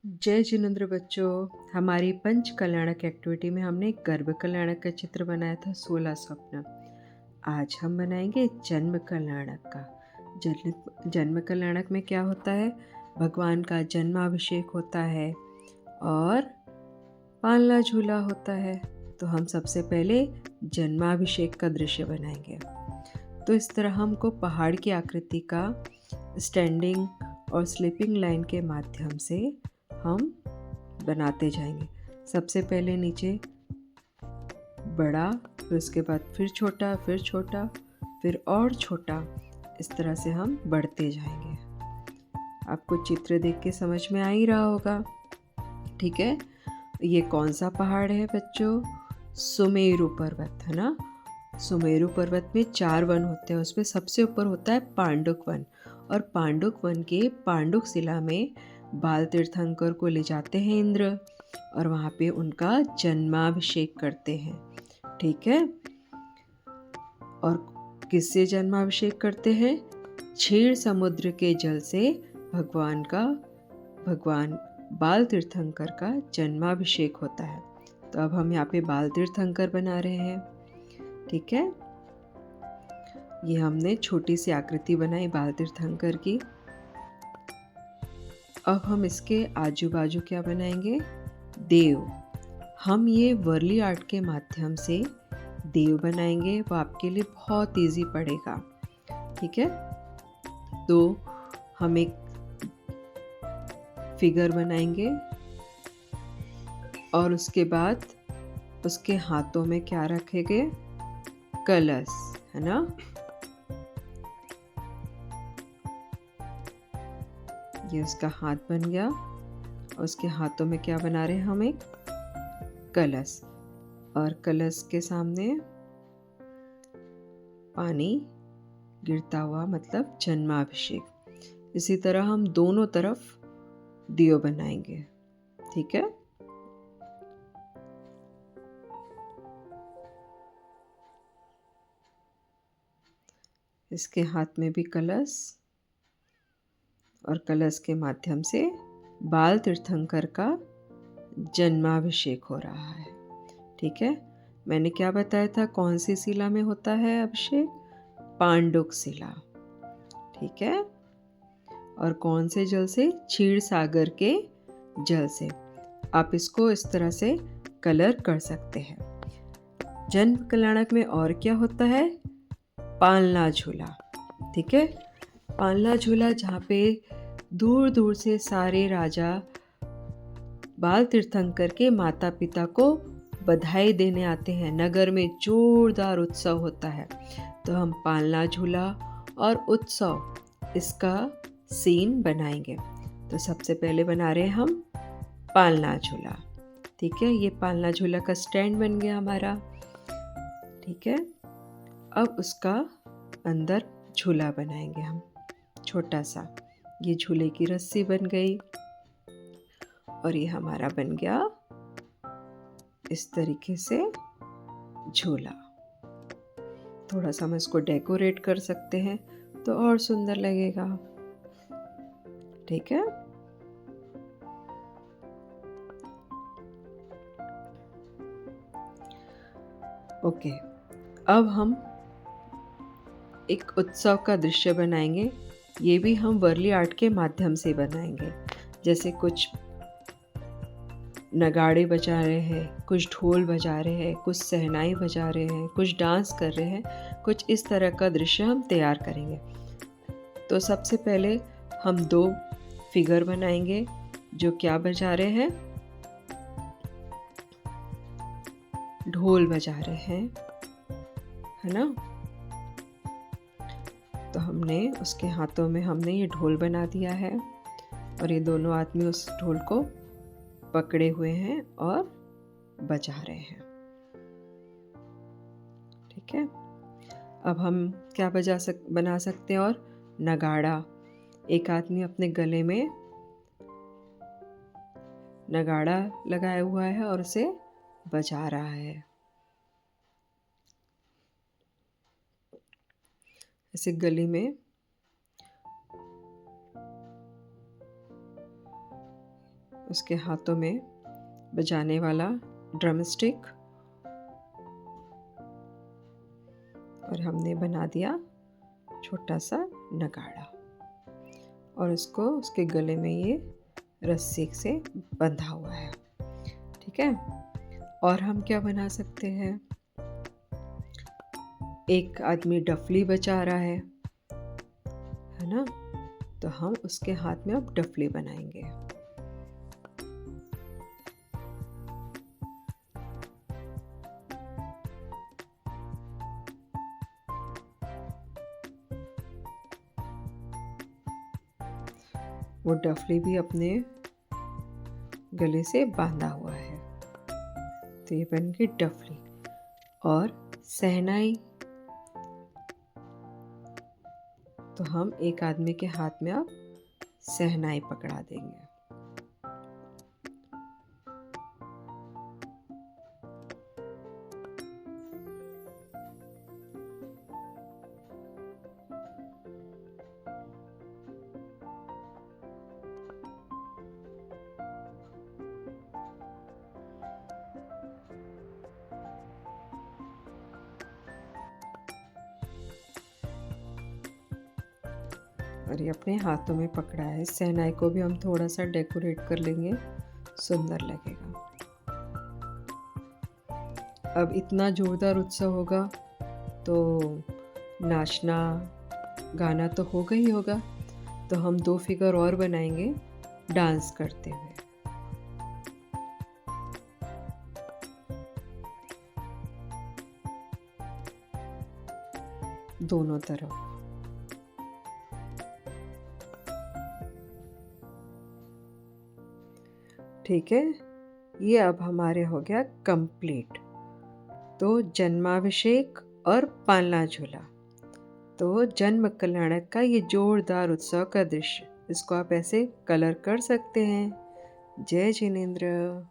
जय जिनेंद्र बच्चों। हमारी पंच कल्याणक एक्टिविटी में हमने एक गर्भ कल्याणक का चित्र बनाया था 16 स्वप्न। आज हम बनाएंगे जन्म कल्याणक का। जन्म कल्याणक में क्या होता है? भगवान का जन्माभिषेक होता है और पालना झूला होता है। तो हम सबसे पहले जन्माभिषेक का दृश्य बनाएंगे। तो इस तरह हमको पहाड़ की आकृति का स्टैंडिंग और स्लीपिंग लाइन के माध्यम से हम बनाते जाएंगे। सबसे पहले नीचे बड़ा, फिर उसके बाद फिर छोटा, फिर और छोटा। इस तरह से हम बढ़ते जाएंगे। आपको चित्र देख के समझ में आ ही रहा होगा, ठीक है? ये कौन सा पहाड़ है बच्चों? सुमेरु पर्वत, है ना। सुमेरु पर्वत में 4 वन होते हैं, उसमें सबसे ऊपर होता है पांडुक वन। और पांडुक वन के पांडुक शिला में बाल तीर्थंकर को ले जाते हैं इंद्र, और वहाँ पे उनका जन्माभिषेक करते हैं, ठीक है। और किससे जन्माभिषेक करते हैं? क्षीर समुद्र के जल से भगवान बाल तीर्थंकर का जन्माभिषेक होता है। तो अब हम यहाँ पे बाल तीर्थंकर बना रहे हैं, ठीक है। ये हमने छोटी सी आकृति बनाई बाल तीर्थंकर की। अब हम इसके आजू बाजू क्या बनाएंगे? देव। हम ये वर्ली आर्ट के माध्यम से देव बनाएंगे, वो आपके लिए बहुत इजी पड़ेगा, ठीक है। तो हम एक फिगर बनाएंगे और उसके बाद उसके हाथों में क्या रखेंगे? कलश, है ना। ये उसका हाथ बन गया। उसके हाथों में क्या बना रहे हैं हम? एक कलश, और कलश के सामने पानी गिरता हुआ, मतलब जन्माभिषेक। इसी तरह हम दोनों तरफ दियो बनाएंगे, ठीक है। इसके हाथ में भी कलश, और कलश के माध्यम से बाल तीर्थंकर का जन्माभिषेक हो रहा है, ठीक है। मैंने क्या बताया था? कौन सी शिला में होता है अभिषेक? पांडुक शिला, ठीक है। और कौन से जल से? क्षीर सागर के जल से। आप इसको इस तरह से कलर कर सकते हैं। जन्म कल्याणक में और क्या होता है? पालना झूला, ठीक है। पालना झूला, जहाँ पे दूर दूर से सारे राजा बाल तीर्थंकर के माता पिता को बधाई देने आते हैं। नगर में जोरदार उत्सव होता है। तो हम पालना झूला और उत्सव, इसका सीन बनाएंगे। तो सबसे पहले बना रहे हैं हम पालना झूला, ठीक है। ये पालना झूला का स्टैंड बन गया हमारा, ठीक है। अब उसका अंदर झूला बनाएंगे हम, छोटा सा। ये झूले की रस्सी बन गई, और ये हमारा बन गया इस तरीके से झूला। थोड़ा सा हम इसको डेकोरेट कर सकते हैं तो और सुंदर लगेगा, ठीक है। ओके, अब हम एक उत्सव का दृश्य बनाएंगे। ये भी हम वर्ली आर्ट के माध्यम से बनाएंगे। जैसे कुछ नगाड़े बजा रहे हैं, कुछ ढोल बजा रहे हैं, कुछ सहनाई बजा रहे हैं, कुछ डांस कर रहे हैं, कुछ इस तरह का दृश्य हम तैयार करेंगे। तो सबसे पहले हम 2 फिगर बनाएंगे जो क्या बजा रहे हैं? ढोल बजा रहे हैं, है ना। तो हमने उसके हाथों में हमने ये ढोल बना दिया है, और ये दोनों आदमी उस ढोल को पकड़े हुए हैं और बजा रहे हैं, ठीक है। अब हम क्या बना सकते हैं? और नगाड़ा। एक आदमी अपने गले में नगाड़ा लगाया हुआ है और उसे बजा रहा है। ऐसे गले में उसके हाथों में बजाने वाला ड्रम स्टिक, और हमने बना दिया छोटा सा नगाड़ा, और उसको उसके गले में ये रस्सी से बंधा हुआ है। ठीक है। और हम क्या बना सकते हैं, एक आदमी डफली बजा रहा है ना, तो हम उसके हाथ में अब डफली बनाएंगे। वो डफली भी अपने गले से बांधा हुआ है, तो ये बन गई डफली। और शहनाई, तो हम एक आदमी के हाथ में अब शहनाई पकड़ा देंगे। और ये अपने हाथों में पकड़ा है। शहनाई को भी हम थोड़ा सा डेकोरेट कर लेंगे, सुंदर लगेगा। अब इतना जोरदार उत्सव होगा तो नाचना गाना तो होगा ही होगा, तो हम 2 फिगर और बनाएंगे डांस करते हुए। दोनों तरफ। ठीक है, ये अब हमारे हो गया कंप्लीट। तो जन्माभिषेक और पालना झूला, तो जन्म कल्याणक का ये जोरदार उत्सव का दृश्य, इसको आप ऐसे कलर कर सकते हैं। जय जिनेंद्र।